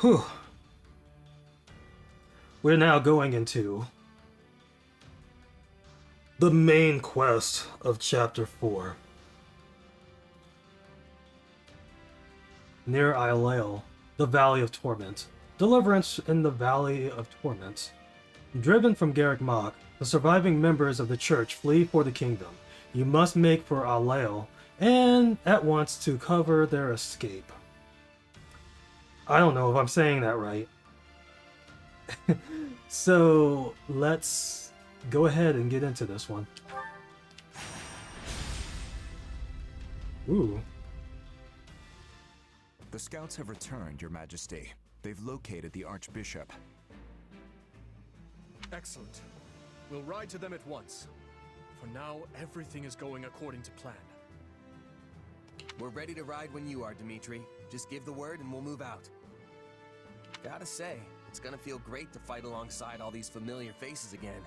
Whew. We're now going into the main quest of Chapter 4. Near Islale, the Valley of Torment. Deliverance in the Valley of Torment. Driven from Garrick Mach, the surviving members of the church flee for the kingdom. You must make for Islale, and at once to cover their escape. I don't know if I'm saying that right. So, let's go ahead and get into this one. Ooh. The scouts have returned, Your Majesty. They've located the Archbishop. Excellent. We'll ride to them at once. For now, everything is going according to plan. We're ready to ride when you are, Dimitri. Just give the word and we'll move out. Gotta say, it's gonna feel great to fight alongside all these familiar faces again.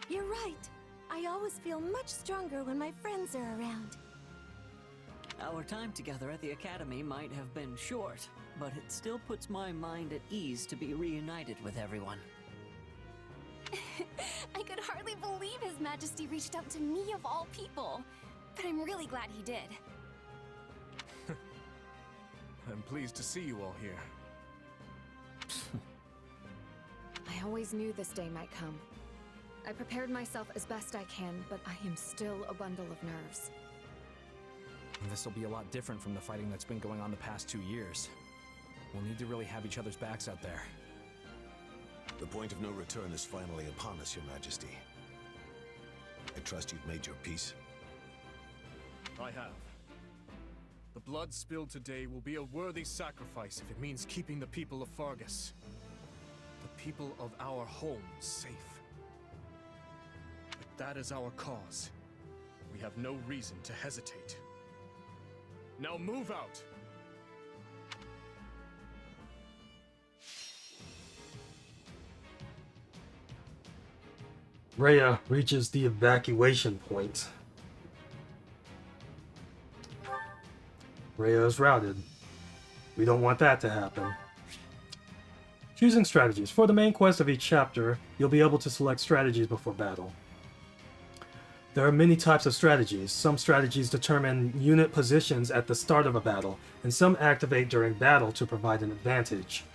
You're right. I always feel much stronger when my friends are around. Our time together at the Academy might have been short, but it still puts my mind at ease to be reunited with everyone. I could hardly believe His Majesty reached out to me of all people. But I'm really glad he did. I'm pleased to see you all here. I always knew this day might come. I prepared myself as best I can, but I am still a bundle of nerves. This will be a lot different from the fighting that's been going on the past 2 years. We'll need to really have each other's backs out there. The point of no return is finally upon us, Your Majesty. I trust you've made your peace. I have. The blood spilled today will be a worthy sacrifice if it means keeping the people of Fargus, the people of our home, safe. If that is our cause, we have no reason to hesitate. Now move out! Rhea reaches the evacuation point. Rhea is routed. We don't want that to happen. Choosing strategies. For the main quest of each chapter, you'll be able to select strategies before battle. There are many types of strategies. Some strategies determine unit positions at the start of a battle, and some activate during battle to provide an advantage.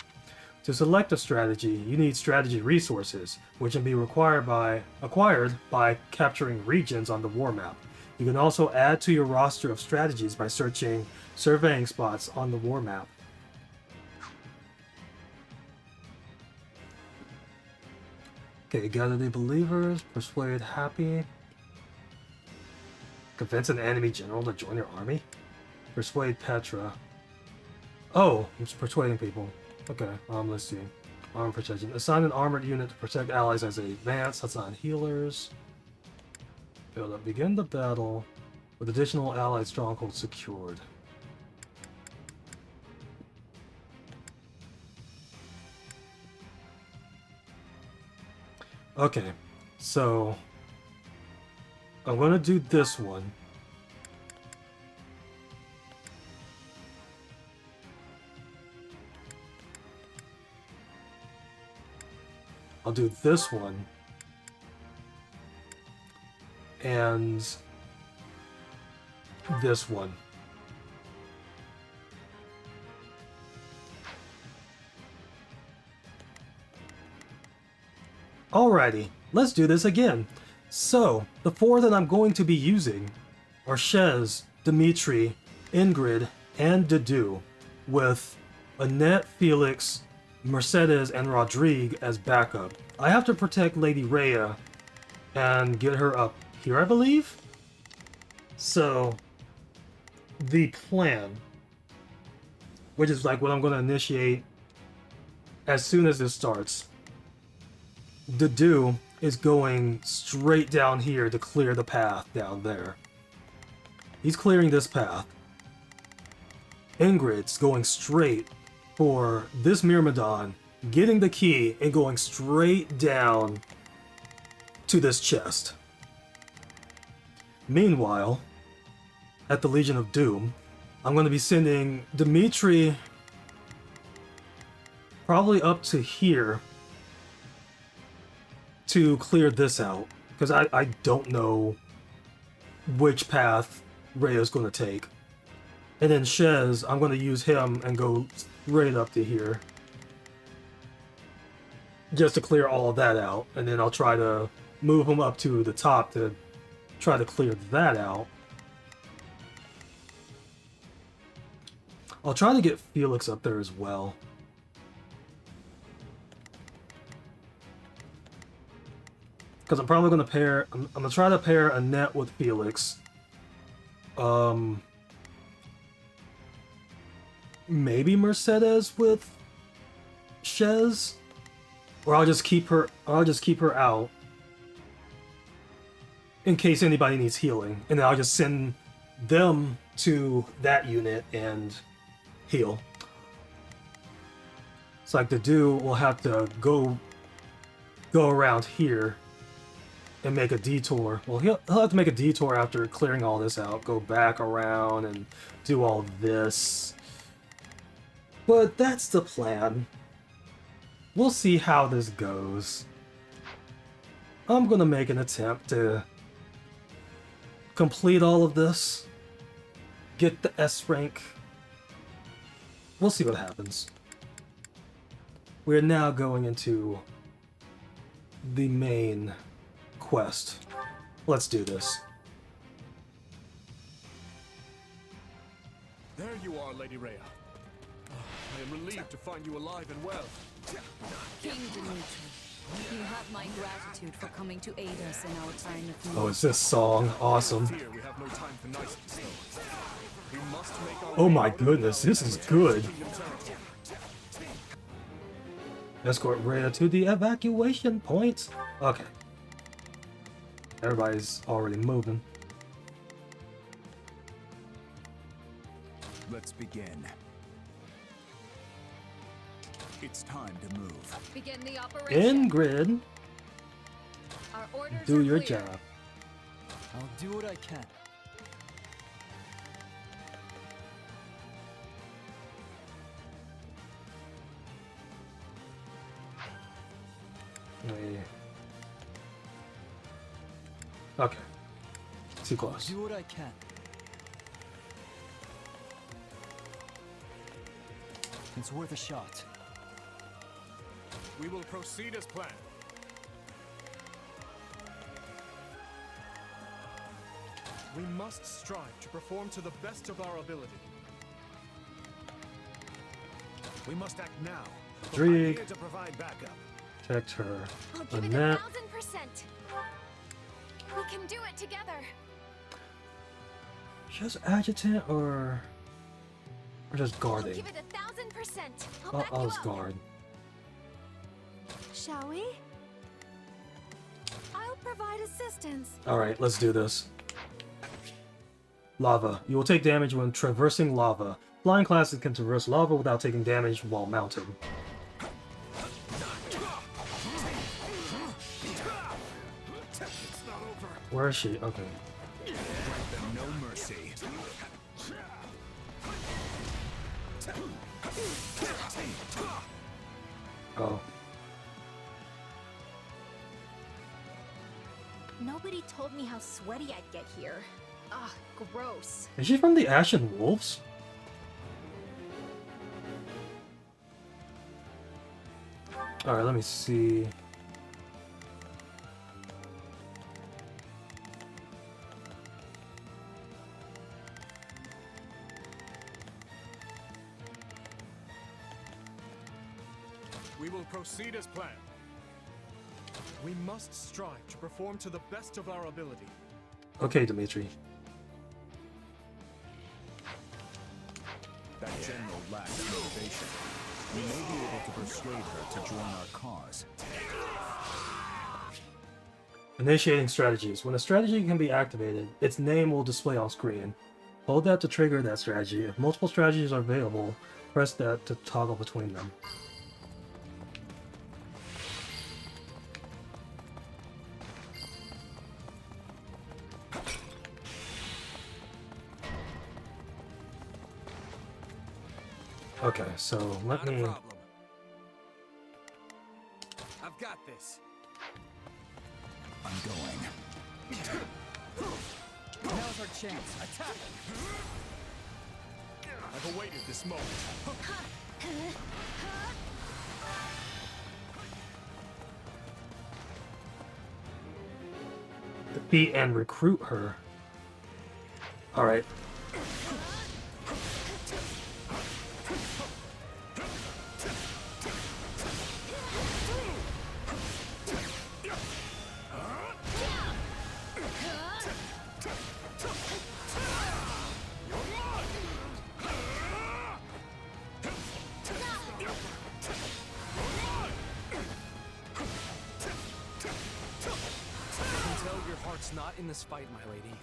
To select a strategy, you need strategy resources, which can be acquired by capturing regions on the war map. You can also add to your roster of strategies by searching surveying spots on the war map. Okay, gather the believers, persuade Happy. Convince an enemy general to join your army? Persuade Petra. Oh, I'm just persuading people. Okay, let's see. Armor protection. Assign an armored unit to protect allies as they advance. Assign healers. Build up. Begin the battle with additional allied strongholds secured. Okay, so I'm gonna do this one. I'll do this one. And this one. Alrighty, let's do this again. So, the four that I'm going to be using are Shez, Dimitri, Ingrid, and Dedu, with Annette, Felix, Mercedes, and Rodrigue as backup. I have to protect Lady Rhea and get her up here, I believe? So, the plan, which is like what I'm going to initiate as soon as this starts. Dedu is going straight down here to clear the path down there. He's clearing this path. Ingrid's going straight for this Myrmidon, getting the key and going straight down to this chest. Meanwhile, at the Legion of Doom, I'm going to be sending Dimitri probably up to here to clear this out, because I don't know which path Rhea's going to take. And then Shez, I'm going to use him and go right up to here. Just to clear all of that out. And then I'll try to move him up to the top to try to clear that out. I'll try to get Felix up there as well. Because I'm probably going to pair... I'm going to try to pair Annette with Felix. Maybe Mercedes with Shez? Or I'll just keep her out. In case anybody needs healing. And then I'll just send them to that unit and heal. It's like the dude will have to go around here and make a detour. Well, he'll have to make a detour after clearing all this out. Go back around and do all this. But that's the plan. We'll see how this goes. I'm gonna make an attempt to complete all of this. Get the S rank. We'll see what happens. We're now going into the main quest. Let's do this. There you are, Lady Rhea. I am relieved to find you alive and well. King Dimitri, you have my gratitude for coming to aid us in our time of need. Oh, is this song awesome? Fear we have no time for niceties, though. We must make our Oh way my out of goodness, this is good. Escort Rhea to the evacuation point. Okay. Everybody's already moving. Let's begin. It's time to move. Begin the operation. Ingrid, Our orders do are your clear. job. I'll do what I can. Okay. Too close. Do what I can. It's worth a shot. We will proceed as planned. We must strive to perform to the best of our ability. We must act now. Drake. Here to provide backup. Protect her. I'll give it Annette. 1000%. We can do it together. Just adjutant or just I'll guarding? give it 1000%. I'll back I'll you just up. guard. Shall we? I'll provide assistance. Alright, let's do this. Lava. You will take damage when traversing lava. Flying classes can traverse lava without taking damage while mounted. Where is she? Okay. No mercy. Oh. Nobody told me how sweaty I'd get here. Ugh, gross. Is she from the Ashen Wolves? Alright, let me see. We will proceed as planned. We must strive to perform to the best of our ability. Okay, Dimitri. That general lacks motivation. We may be able to persuade her to join our cause. Initiating strategies. When a strategy can be activated, its name will display on screen. Hold that to trigger that strategy. If multiple strategies are available, press that to toggle between them. Okay, so let Not a me... problem. this. I'm going. Now's our chance. Attack! I've awaited this moment. Defeat and recruit her. Alright. I can tell your heart's not in this fight, my lady.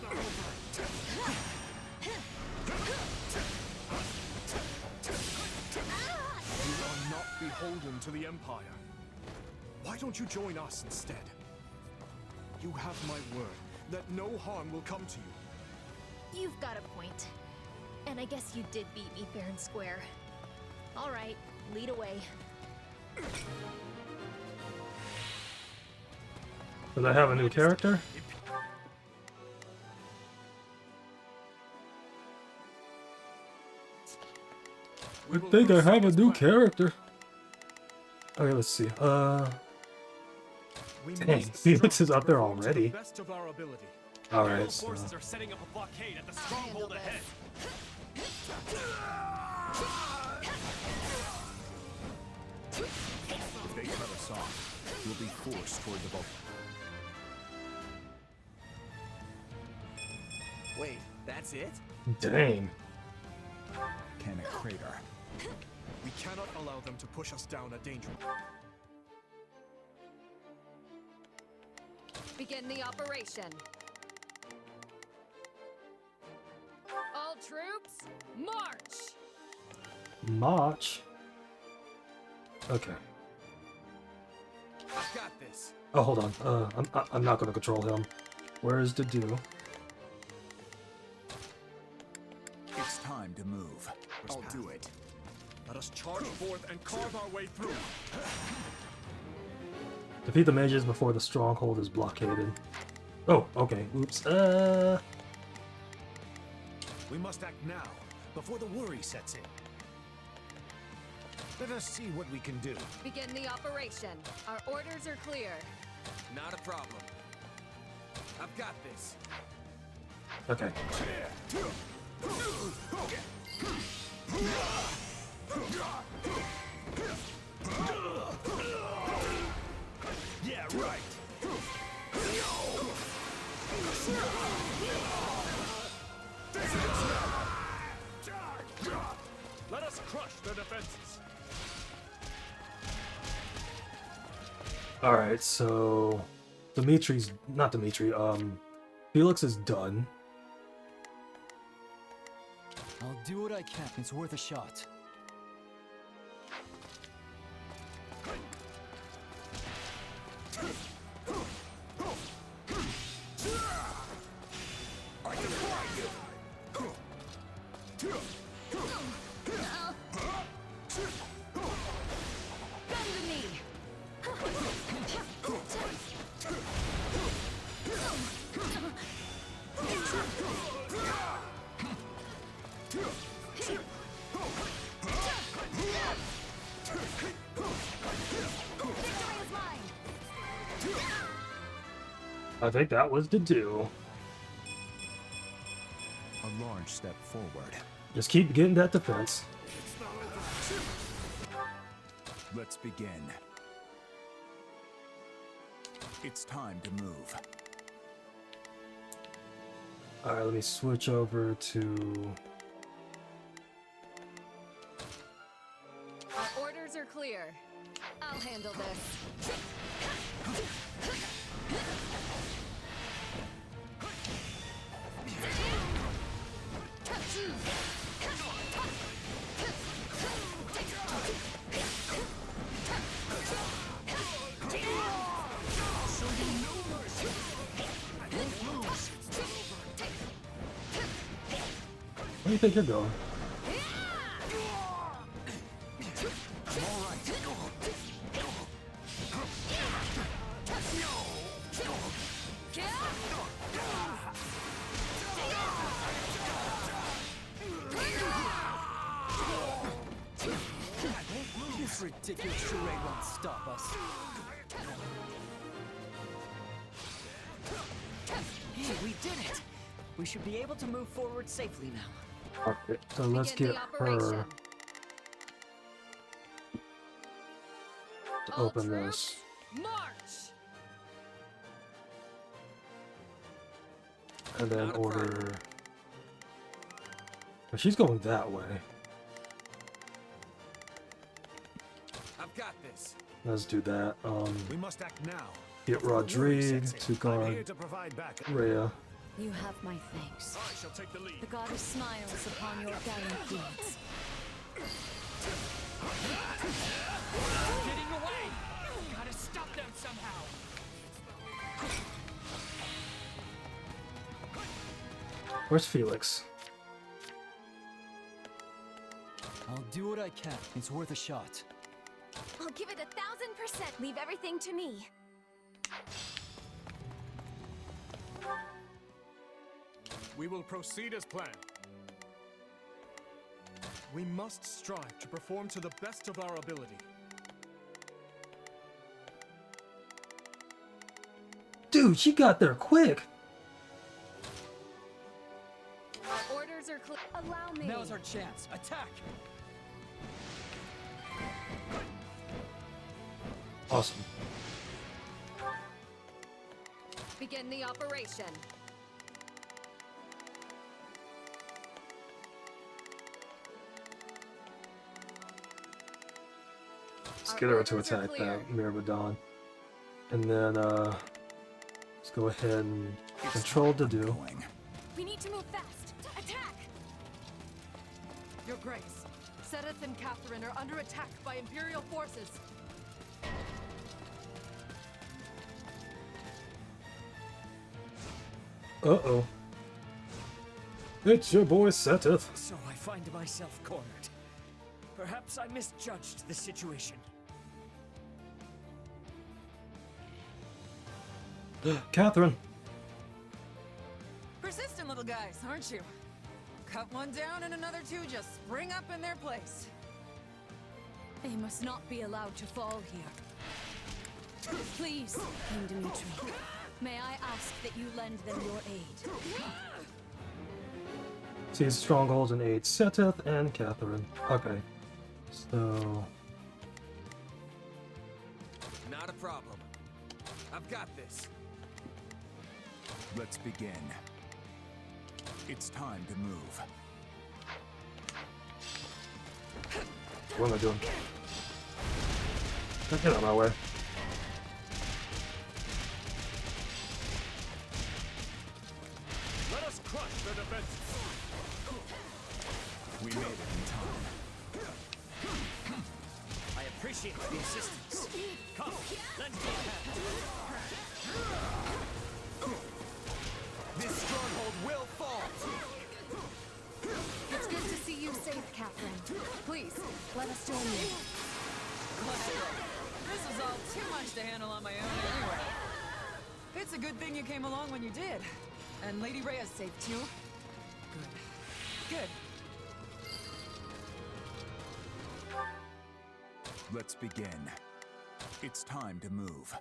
You are not beholden to the Empire. Why don't you join us instead? You have my word that no harm will come to you. You've got a point. And I guess you did beat me fair and square. All right, lead away. Does I have a new character? I think I have a new character. Okay, let's see. Dang, Felix is up there already. Best of our ability. Alright, so. Forces are setting up a blockade at the stronghold ahead. If they cut us off, we'll be forced toward the vault. Wait, that's it? Dang. Can a crater. We cannot allow them to push us down a dangerous. Begin the operation. All troops, march! March. Okay. I've got this. Oh, hold on. I'm not gonna control him. Where is the do? It's time to move. I'll do it. Let us charge forth and carve our way through. Defeat the mages before the stronghold is blockaded. Oh, okay. Oops. We must act now, before the worry sets in. Let us see what we can do. Begin the operation. Our orders are clear. Not a problem. I've got this. Okay. Yeah, right. Let us crush their defenses. Alright, so Felix is done. I'll do what I can. It's worth a shot. Bend the knee! I think that was the do. A large step forward. Just keep getting that defense. Let's begin. It's time to move. Alright, let me switch over to... Our orders are clear. I'll handle this. Where do you think you're going? This ridiculous charade won't stop us. Hey, we did it! We should be able to move forward safely now. Okay, so let's get her to open this. March! And then order. Oh, she's going that way. I've got this. Let's do that. We must act now. Get Rodrigue to I'm guard here to provide backup. Rhea. You have my thanks. I shall take the lead. The goddess smiles upon your gallant deeds. Getting away! Gotta stop them somehow! Where's Felix? I'll do what I can. It's worth a shot. I'll give it 1000%. Leave everything to me. We will proceed as planned. We must strive to perform to the best of our ability. Dude, she got there quick. Our orders are clear. Allow me. Now's our chance. Attack! Awesome. Begin the operation. Let's get her to attack that Mirabadon. And then, let's go ahead and control to do. We need to move fast. Attack! Your Grace, Sedith and Catherine are under attack by Imperial forces. Uh-oh. It's your boy Seteth. So I find myself cornered. Perhaps I misjudged the situation. Catherine. Persistent little guys, aren't you? Cut one down and another two just spring up in their place. They must not be allowed to fall here. Please, King Dimitri, may I ask that you lend them your aid? Seize strongholds and aid Seteth and Catherine. Okay. So... Not a problem. I've got this. Let's begin. It's time to move. what am I doing? Get out of my way. Let us crush their defenses. We made it in time. I appreciate the assistance. Come, lend me a hand. This stronghold will fall. It's good to see you safe, Catherine. Please, let us join you. This is all too much to handle on my own anyway. It's a good thing you came along when you did. And Lady Rhea's safe too. Good. Good. Let's begin. It's time to move.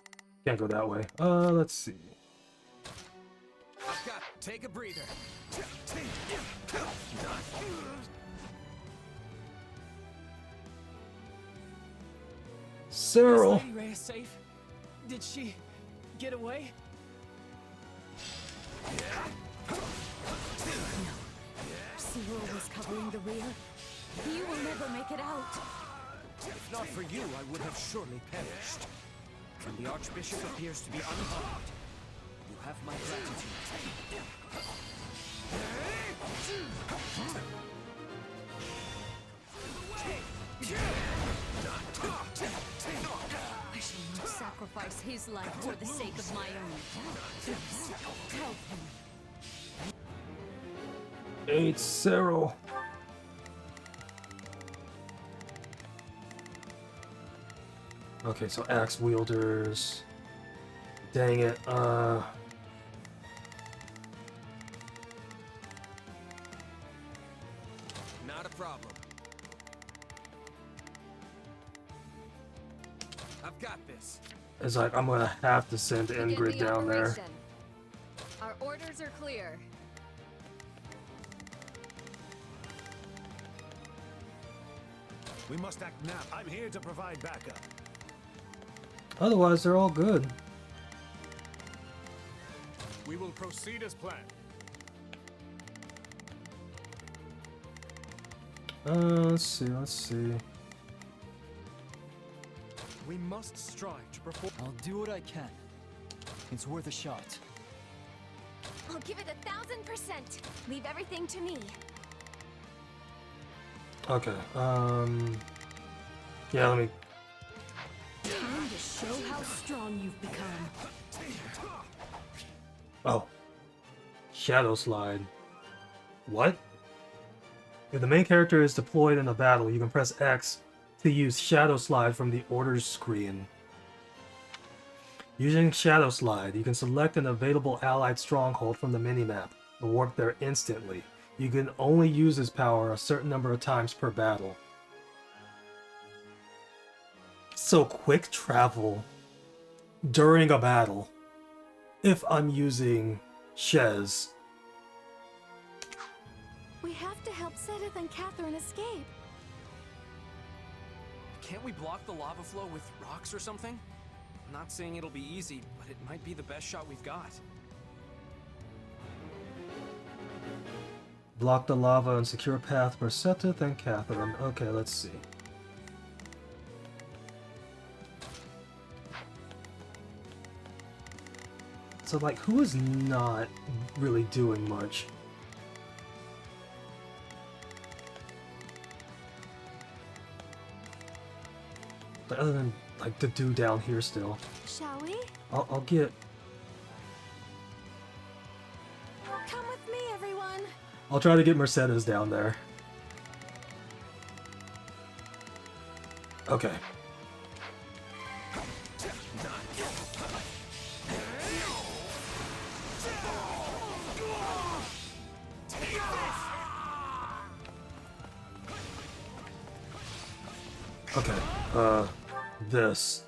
Can't go that way. Let's see. I've got. Take a breather. Cyril! Is Lady Rhea safe? Did she get away? Cyril was covering the rear. He will never make it out. If not for you, I would have surely perished. And the Archbishop appears to be unharmed. You have my gratitude. I shall not sacrifice his life for the sake of my own. Please, help him. Aid Cyril. Okay, so axe wielders. Dang it. a problem. I've got this. It's like I'm gonna have to send Ingrid down there. Our orders are clear. We must act now. I'm here to provide backup. Otherwise, they're all good. We will proceed as planned. Let's see. We must strive to perform. I'll do what I can. It's worth a shot. I'll give it 1,000%. Leave everything to me. Okay, yeah, let me... Time to show how strong you've become. Oh. Shadow Slide. What? If the main character is deployed in a battle, you can press X to use Shadow Slide from the orders screen. Using Shadow Slide, you can select an available allied stronghold from the minimap and warp there instantly. You can only use this power a certain number of times per battle. So quick travel during a battle if I'm using Shez. We have to help Sedith and Catherine escape. Can't we block the lava flow with rocks or something? I'm not saying it'll be easy, but it might be the best shot we've got. Block the lava and secure a path for Sedith and Catherine. Okay, let's see. So, like, who is not really doing much? But other than, like, the dude down here still. Shall we? I'll get... Come with me, everyone. I'll try to get Mercedes down there. Okay. Okay, this.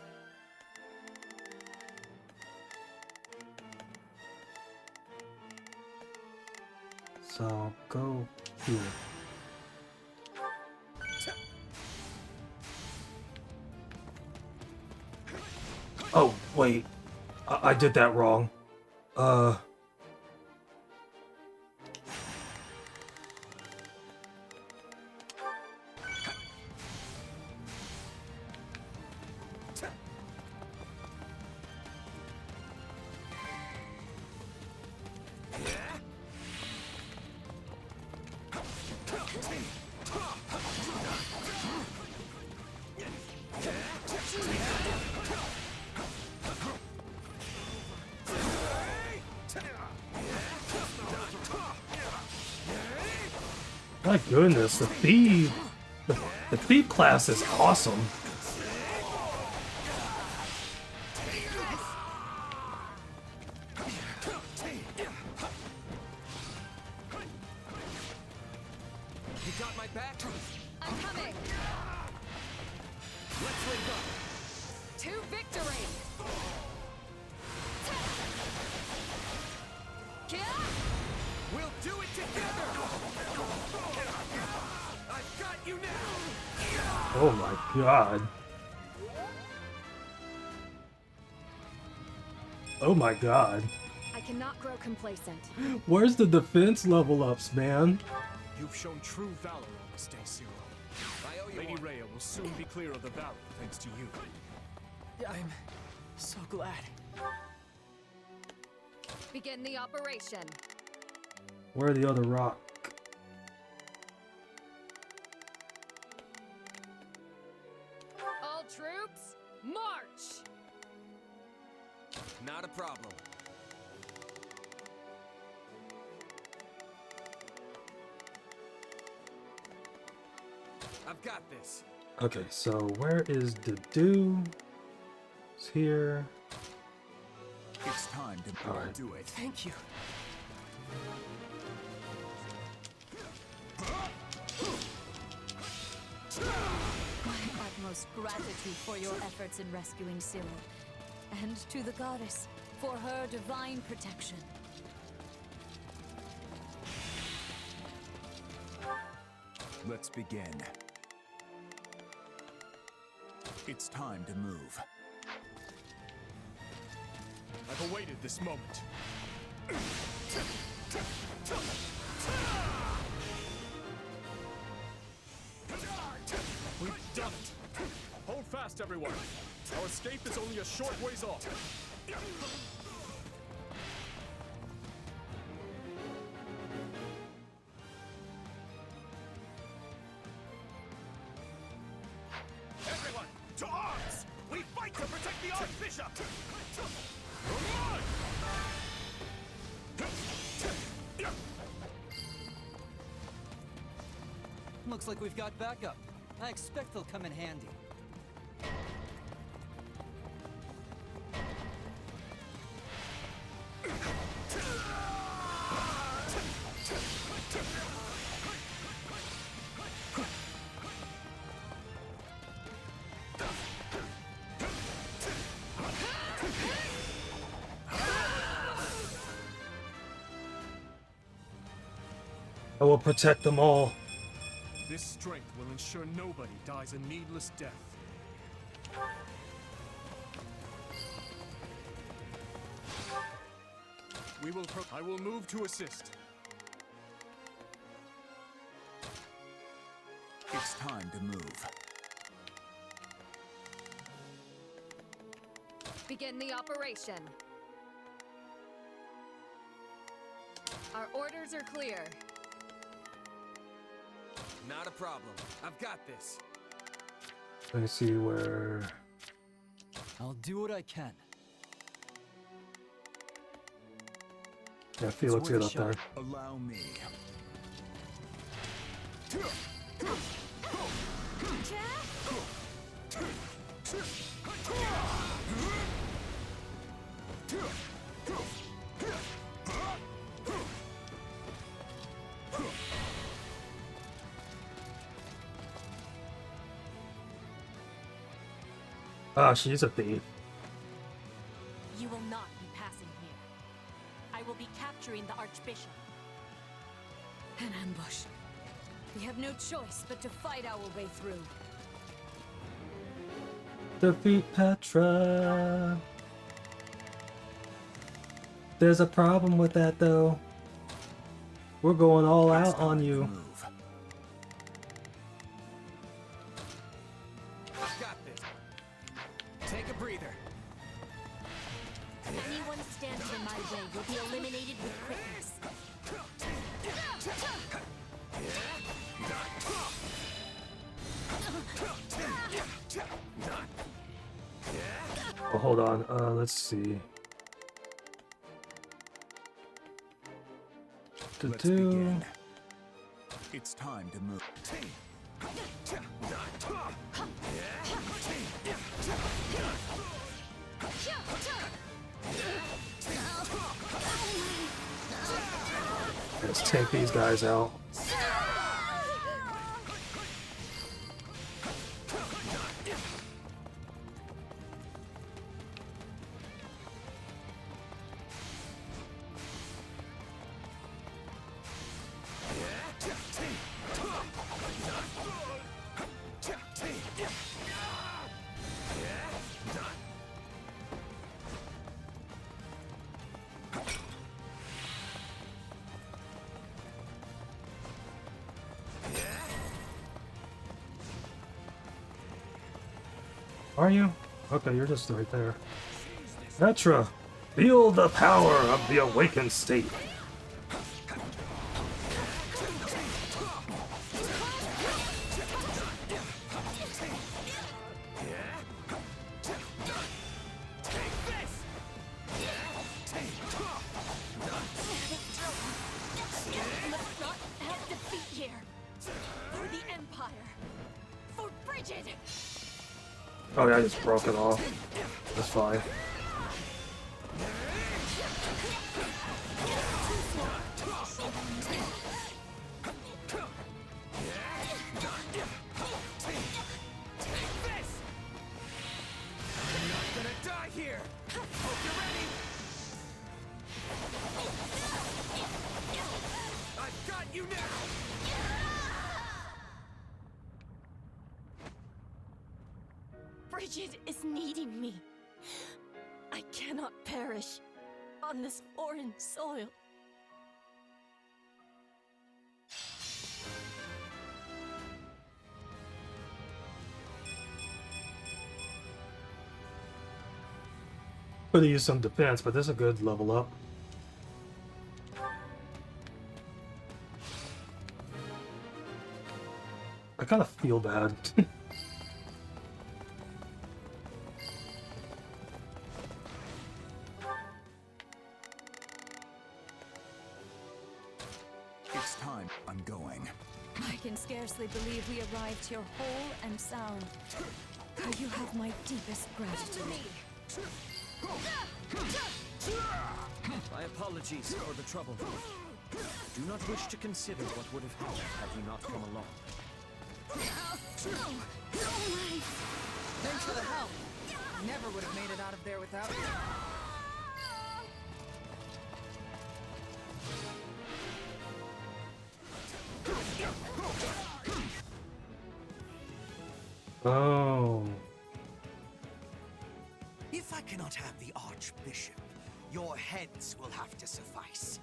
So I'll go here. Oh, wait. I did that wrong. My goodness, the thief class is awesome. You got my back? I'm coming. Let's link up. To victory. We'll do it together. I've got you now. Oh my god. Oh my god. I cannot grow complacent. Where's the defense level ups, man? You've shown true valor on this day, Zero. I owe you Lady one. Rhea will soon be clear of the valley thanks to you. I'm so glad. Begin the operation. Where are the other rock? All troops, march! Not a problem. I've got this. Okay, so where is the dew? It's here. It's time to All right. do it. Thank you. utmost gratitude for your efforts in rescuing Cyril, and to the goddess for her divine protection. Let's begin. It's time to move. I've awaited this moment. We've done it! Hold fast, everyone! Our escape is only a short ways off. Everyone, to arms! We fight to protect the Archbishop! Looks like we've got backup. I expect they'll come in handy. I will protect them all. This strength will ensure nobody dies a needless death. I will move to assist. It's time to move. Begin the operation. Our orders are clear. Not a problem. I've got this. Let me see where... I'll do what I can. Yeah, Felix, get up there. Allow me. Ah, she's a thief. You will not be passing here. I will be capturing the Archbishop. An ambush. We have no choice but to fight our way through. Defeat Petra. There's a problem with that, though. We're going all out on you. Take a breather. Anyone standing in my way will be eliminated with quickness. Oh, hold on. Let's see. Let's begin. It's time to move. Let's take these guys out. Are you? Okay, you're just right there. Petra, feel the power of the awakened state. Let's not have defeat here. For the Empire. For Bridget. Oh yeah, I just broke it off. That's fine. Bridget is needing me. I cannot perish on this foreign soil. Could have used some defense, but this is a good level up. I kind of feel bad. It's time. I'm going. I can scarcely believe we arrived here whole and sound. You have my deepest gratitude. My apologies for the trouble. Do not wish to consider what would have happened had you not come along. Thanks for the help. Never would have made it out of there without you. Oh. If I cannot have the Archbishop, your heads will have to suffice.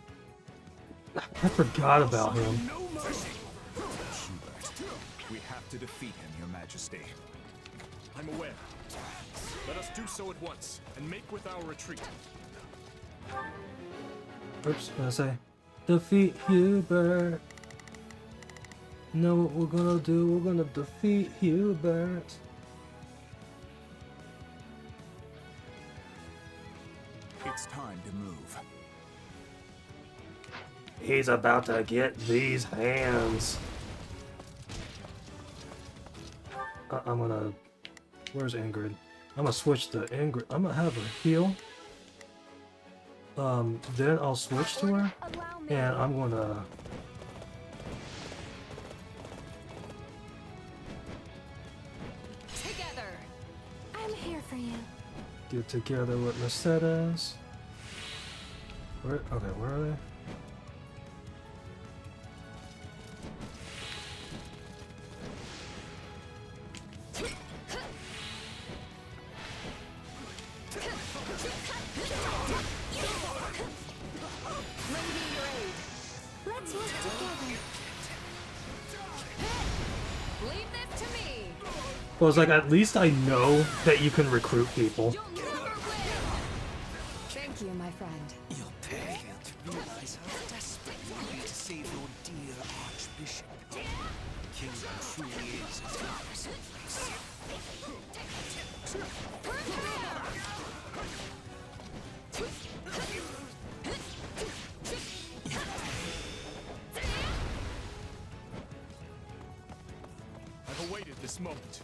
I forgot about him. No mercy. Hubert, we have to defeat him, Your Majesty. I'm aware. Let us do so at once, and make with our retreat. Oops, what did I say? Defeat Hubert. Know what we're gonna do? We're gonna defeat Hubert. It's time to move. He's about to get these hands. I'm gonna... Where's Ingrid? I'm gonna switch to Ingrid. I'm gonna have her heal. Then I'll switch to her. And I'm gonna... Together. I'm here for you. get together with Mercedes. Where? Okay, where are they? Let's work together. Leave this to me. Well, it's like, at least I know that you can recruit people. Thank you, my friend. You'll pay to realize how desperate you are to save your dear Archbishop. Kingdom truly is a dangerous place. I've awaited this moment.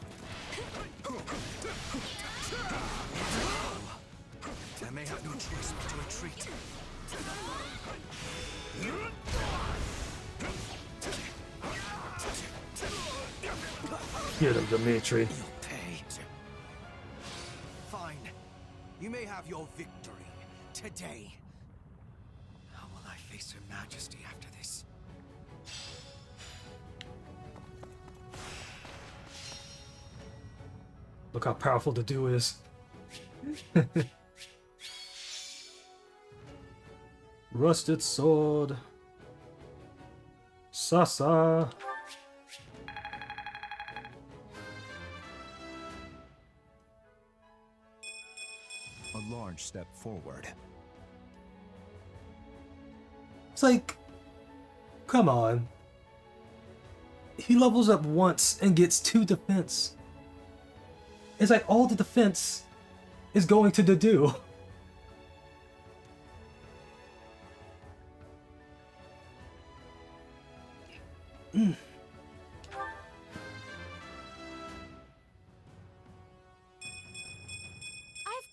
I may have no choice but to retreat. Get him, Dimitri. You'll pay. Fine. You may have your victory today. How will I face Her Majesty after this? Look how powerful the dude is. Rusted sword. Sasa. A large step forward. It's like, come on. He levels up once and gets 2 defense. It's like all the defense is going to do. I've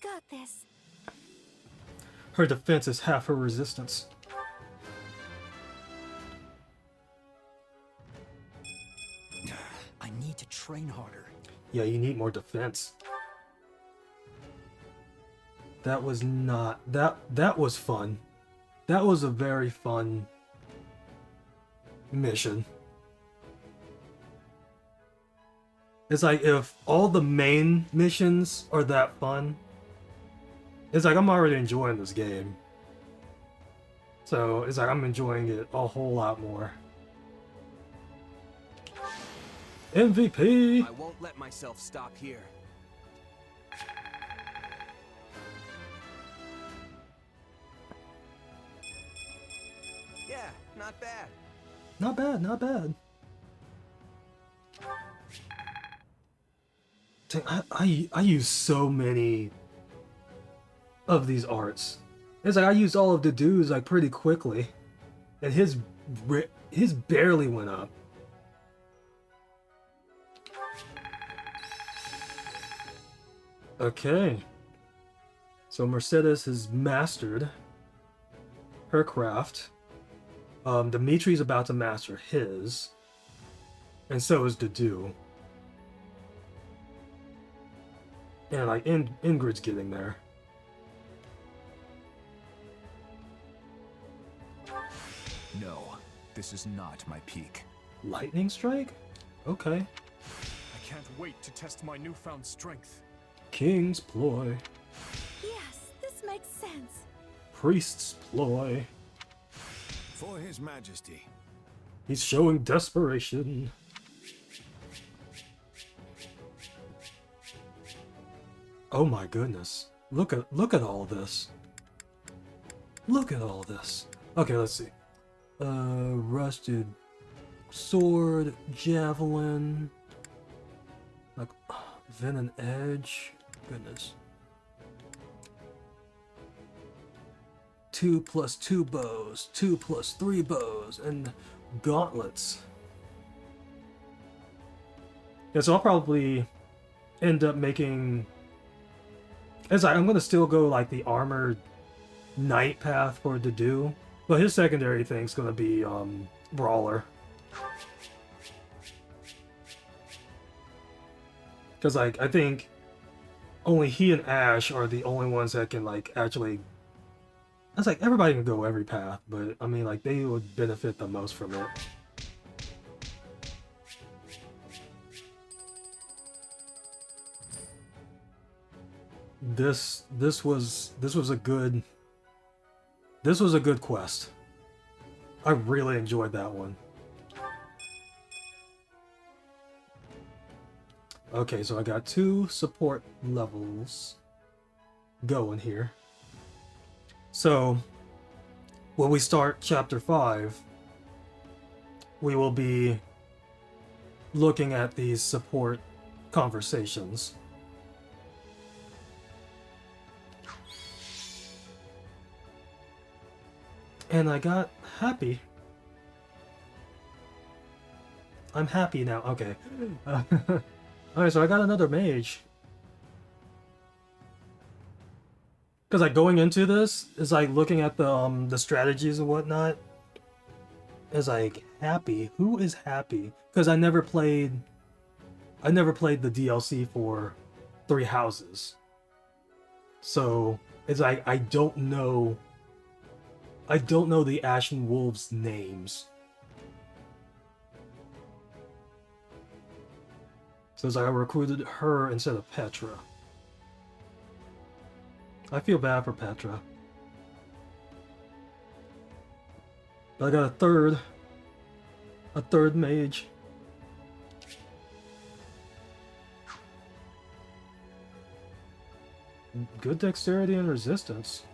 got this. Her defense is half her resistance. I need to train harder. Yeah, you need more defense. That was not... That was fun. That was a very fun mission. It's like if all the main missions are that fun, it's like I'm already enjoying this game. So it's like I'm enjoying it a whole lot more. MVP! I won't let myself stop here. Yeah, not bad. Not bad, not bad. Dang, I use so many of these arts. It's like I used all of the dudes like pretty quickly, and his barely went up. Okay, so Mercedes has mastered her craft. Dimitri's about to master his, and so is Dedu. And like Ingrid's getting there. No, this is not my peak. Lightning strike? Okay. I can't wait to test my newfound strength. King's ploy. Yes, this makes sense. Priest's ploy. For His Majesty. He's showing desperation. Oh my goodness. Look at all this. Look at all this. Okay, let's see. Rusted sword, javelin, like venom edge. Goodness. 2 + 2 bows, 2 + 3 bows, and gauntlets. Yeah, so I'll probably end up making. It's like I'm gonna still go like the armored knight path for Dedu, but his secondary thing's gonna be brawler. Cause like I think only he and Ash are the only ones that can like actually. It's like everybody can go every path, but I mean like they would benefit the most from it. This was a good quest. I really enjoyed that one. Okay, so I got 2 support levels going here. So when we start chapter 5, we will be looking at these support conversations. And I got happy. I'm happy now. Okay. Alright, so I got another mage. Because like going into this is like looking at the strategies and whatnot. Is like happy. Who is happy? Because I never played the DLC for 3 Houses. So it's like I don't know the Ashen Wolves' names. So it's like I recruited her instead of Petra. I feel bad for Petra. But I got a third mage. Good dexterity and resistance.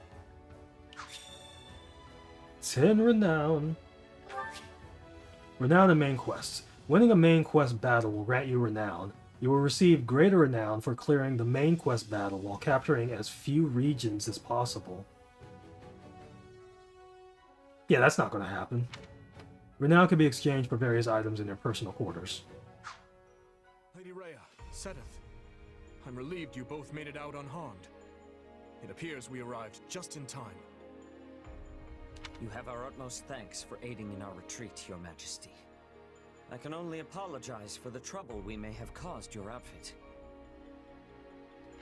10 renown. Renown and main quests. Winning a main quest battle will grant you renown. You will receive greater renown for clearing the main quest battle while capturing as few regions as possible. Yeah, that's not going to happen. Renown can be exchanged for various items in your personal quarters. Lady Rhea, Sedith, I'm relieved you both made it out unharmed. It appears we arrived just in time. You have our utmost thanks for aiding in our retreat, Your Majesty. I can only apologize for the trouble we may have caused your outfit.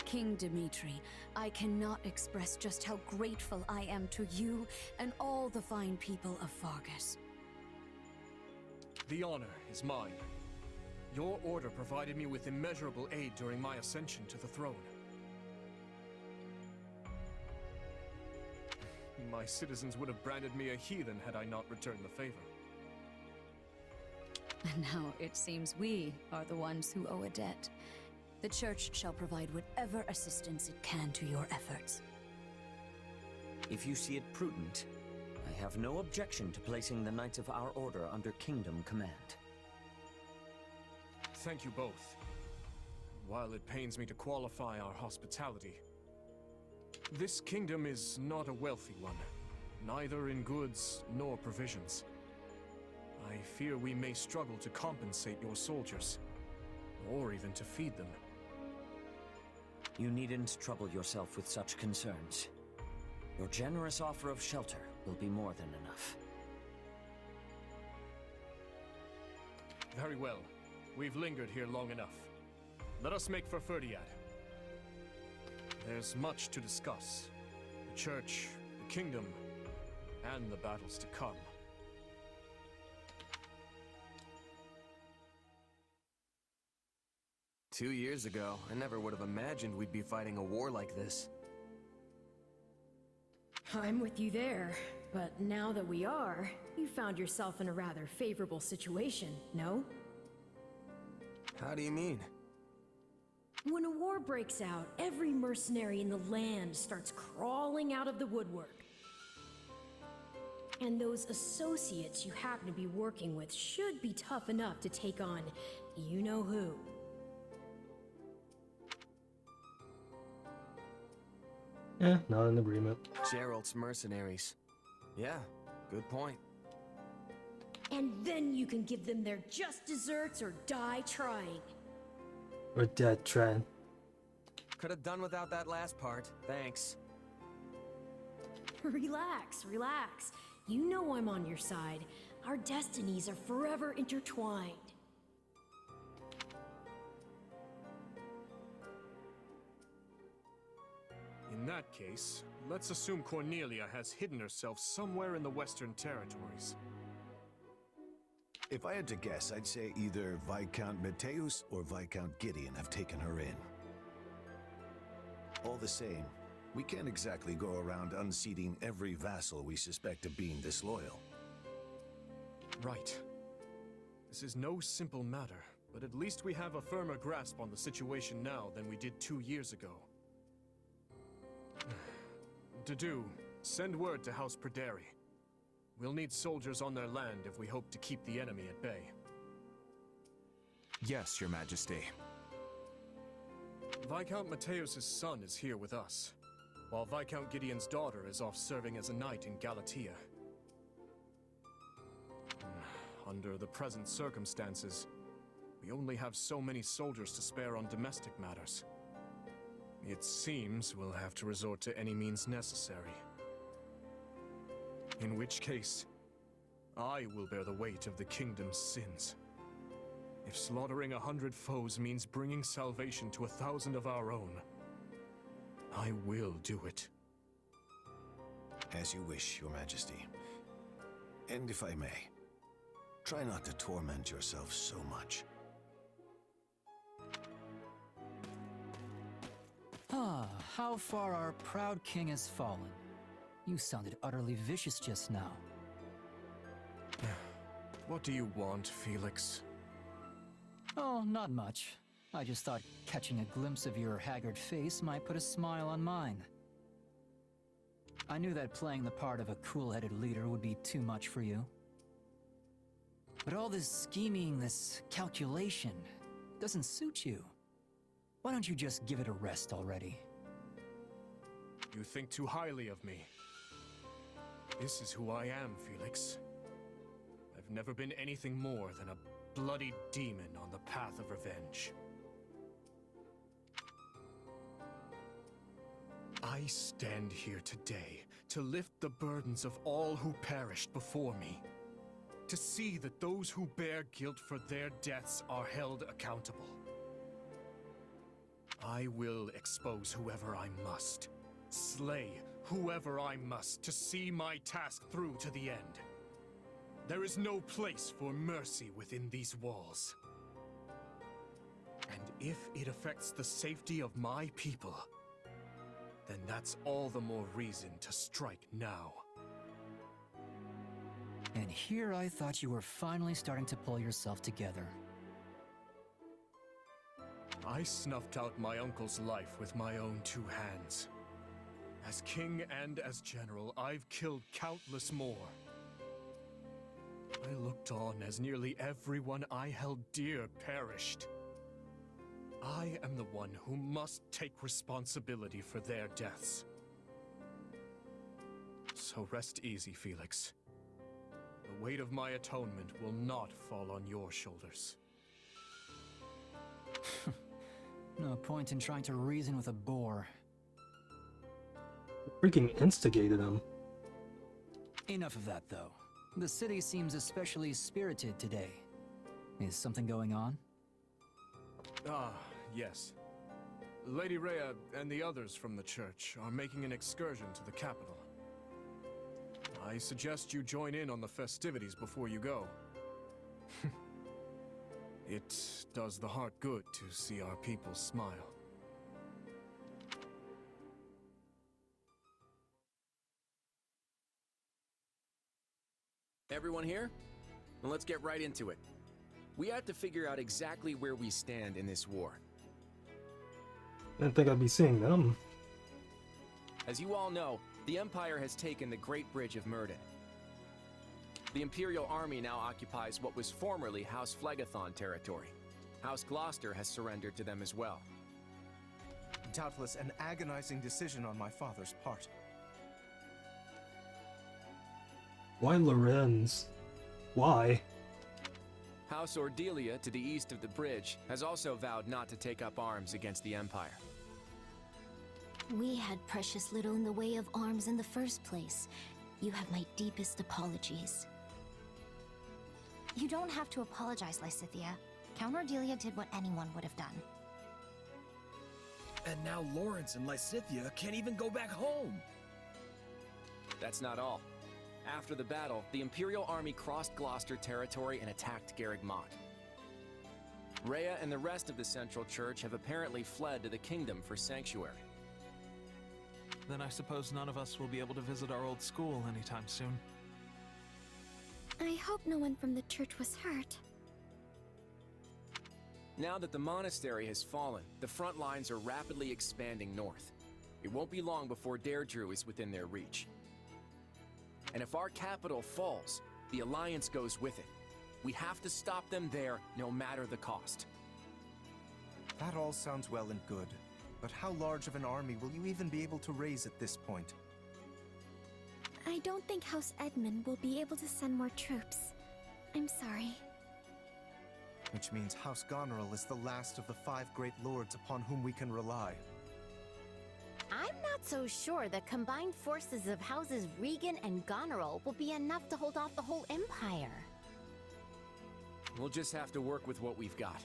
King Dimitri, I cannot express just how grateful I am to you and all the fine people of Fargus. The honor is mine. Your order provided me with immeasurable aid during my ascension to the throne. My citizens would have branded me a heathen had I not returned the favor. And now it seems we are the ones who owe a debt. The Church shall provide whatever assistance it can to your efforts. If you see it prudent, I have no objection to placing the Knights of our Order under Kingdom command. Thank you both. While it pains me to qualify our hospitality, this kingdom is not a wealthy one, neither in goods nor provisions. I fear we may struggle to compensate your soldiers, or even to feed them. You needn't trouble yourself with such concerns. Your generous offer of shelter will be more than enough. Very well. We've lingered here long enough. Let us make for Ferdiad. There's much to discuss. The Church, the Kingdom, and the battles to come. Two years ago, I never would have imagined we'd be fighting a war like this. I'm with you there, but now that we are, you found yourself in a rather favorable situation, no? How do you mean? When a war breaks out, every mercenary in the land starts crawling out of the woodwork. And those associates you happen to be working with should be tough enough to take on you-know-who. Not in agreement. Gerald's mercenaries. Yeah, good point. And then you can give them their just desserts or die trying. Or dead trying. Could have done without that last part, thanks. Relax, relax. You know I'm on your side. Our destinies are forever intertwined. In that case, let's assume Cornelia has hidden herself somewhere in the Western Territories. If I had to guess, I'd say either Viscount Mateus or Viscount Gideon have taken her in. All the same, we can't exactly go around unseating every vassal we suspect of being disloyal. Right. This is no simple matter, but at least we have a firmer grasp on the situation now than we did 2 years ago. Dedu, send word to House Perderi. We'll need soldiers on their land if we hope to keep the enemy at bay. Yes, Your Majesty. Viscount Mateus' son is here with us, while Viscount Gideon's daughter is off serving as a knight in Galatia. Under the present circumstances, we only have so many soldiers to spare on domestic matters. It seems we'll have to resort to any means necessary. In which case, I will bear the weight of the kingdom's sins. If slaughtering 100 foes means bringing salvation to 1,000 of our own, I will do it. As you wish, Your Majesty. And if I may, try not to torment yourself so much. Ah, how far our proud king has fallen. You sounded utterly vicious just now. What do you want, Felix? Oh, not much. I just thought catching a glimpse of your haggard face might put a smile on mine. I knew that playing the part of a cool-headed leader would be too much for you. But all this scheming, this calculation, doesn't suit you. Why don't you just give it a rest already? You think too highly of me. This is who I am, Felix. I've never been anything more than a bloody demon on the path of revenge. I stand here today to lift the burdens of all who perished before me. To see that those who bear guilt for their deaths are held accountable. I will expose whoever I must. Slay whoever I must to see my task through to the end. There is no place for mercy within these walls. And if it affects the safety of my people, then that's all the more reason to strike now. And here I thought you were finally starting to pull yourself together. I snuffed out my uncle's life with my own two hands. As king and as general, I've killed countless more. I looked on as nearly everyone I held dear perished. I am the one who must take responsibility for their deaths. So rest easy, Felix. The weight of my atonement will not fall on your shoulders. No point in trying to reason with a boar. Freaking instigated him. Enough of that, though. The city seems especially spirited today. Is something going on? Ah, yes. Lady Rhea and the others from the church are making an excursion to the capital. I suggest you join in on the festivities before you go. It does the heart good to see our people smile. Everyone here? Well, let's get right into it. We have to figure out exactly where we stand in this war. Didn't think I'd be seeing them. As you all know, the Empire has taken the Great Bridge of Myrddin. The Imperial Army now occupies what was formerly House Phlegethon territory. House Gloucester has surrendered to them as well. Doubtless an agonizing decision on my father's part. Why Lorenz? Why? House Ordelia, to the east of the bridge, has also vowed not to take up arms against the Empire. We had precious little in the way of arms in the first place. You have my deepest apologies. You don't have to apologize, Lysithea. Count Ordelia did what anyone would have done. And now Lawrence and Lysithea can't even go back home! That's not all. After the battle, the Imperial Army crossed Gloucester territory and attacked Garreg Mott. Rhea and the rest of the Central Church have apparently fled to the kingdom for sanctuary. Then I suppose none of us will be able to visit our old school anytime soon. I hope no one from the church was hurt. Now that the monastery has fallen, the front lines are rapidly expanding north. It won't be long before Deirdre is within their reach. And if our capital falls, the Alliance goes with it. We have to stop them there, no matter the cost. That all sounds well and good, but how large of an army will you even be able to raise at this point? I don't think House Edmund will be able to send more troops. I'm sorry. Which means House Goneril is the last of the 5 great lords upon whom we can rely. I'm not so sure the combined forces of Houses Regan and Goneril will be enough to hold off the whole Empire. We'll just have to work with what we've got.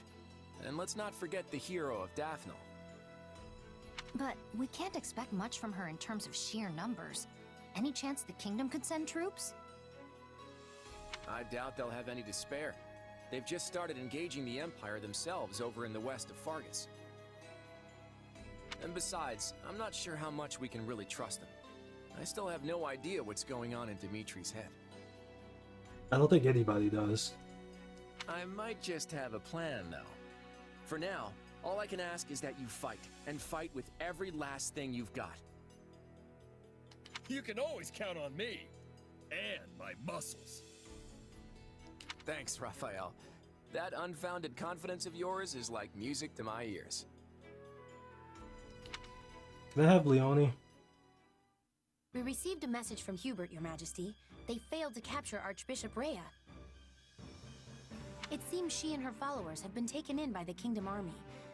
And let's not forget the hero of Daphne. But we can't expect much from her in terms of sheer numbers. Any chance the kingdom could send troops? I doubt they'll have any to spare. They've just started engaging the Empire themselves over in the west of Fargus. And besides, I'm not sure how much we can really trust them. I still have no idea what's going on in Dimitri's head. I don't think anybody does. I might just have a plan, though. For now, all I can ask is that you fight, and fight with every last thing you've got. You can always count on me. And my muscles. Thanks, Raphael. That unfounded confidence of yours is like music to my ears. Can I have Leone? We received a message from Hubert, Your Majesty. They failed to capture Archbishop Rhea. It seems she and her followers have been taken in by the Kingdom Army.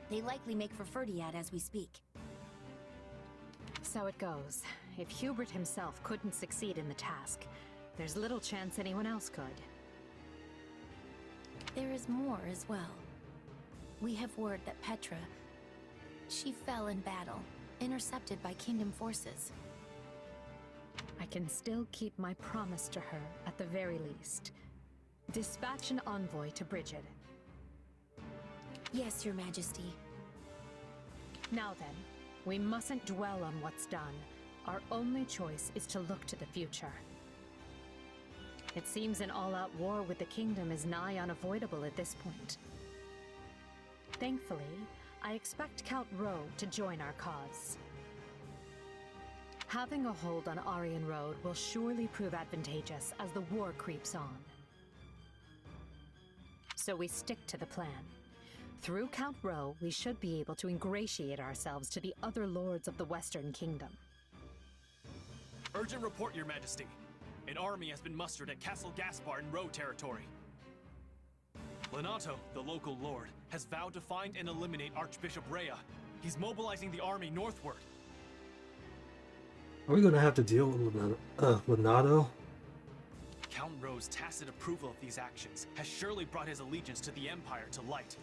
They likely make for Ferdiad as we speak. So it goes. If Hubert himself couldn't succeed in the task, there's little chance anyone else could. There is more as well. We have word that Petra... she fell in battle, intercepted by Kingdom forces. I can still keep my promise to her, at the very least. Dispatch an envoy to Brigid. Yes, Your Majesty. Now then, we mustn't dwell on what's done. Our only choice is to look to the future. It seems an all-out war with the kingdom is nigh unavoidable at this point. Thankfully, I expect Count Rowe to join our cause. Having a hold on Aryan Road will surely prove advantageous as the war creeps on. So we stick to the plan. Through Count Rowe, we should be able to ingratiate ourselves to the other lords of the Western Kingdom. Urgent report, Your Majesty. An army has been mustered at Castle Gaspar in Rowe territory. Lenato, the local lord, has vowed to find and eliminate Archbishop Rhea. He's mobilizing the army northward. Are we going to have to deal with Lenato? Count Rowe's tacit approval of these actions has surely brought his allegiance to the Empire to light.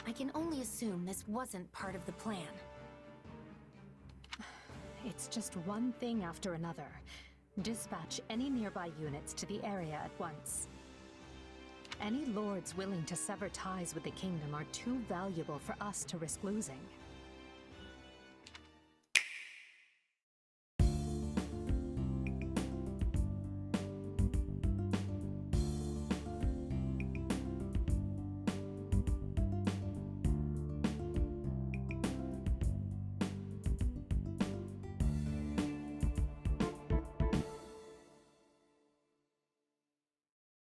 I can only assume this wasn't part of the plan. It's just one thing after another. Dispatch any nearby units to the area at once. Any lords willing to sever ties with the kingdom are too valuable for us to risk losing.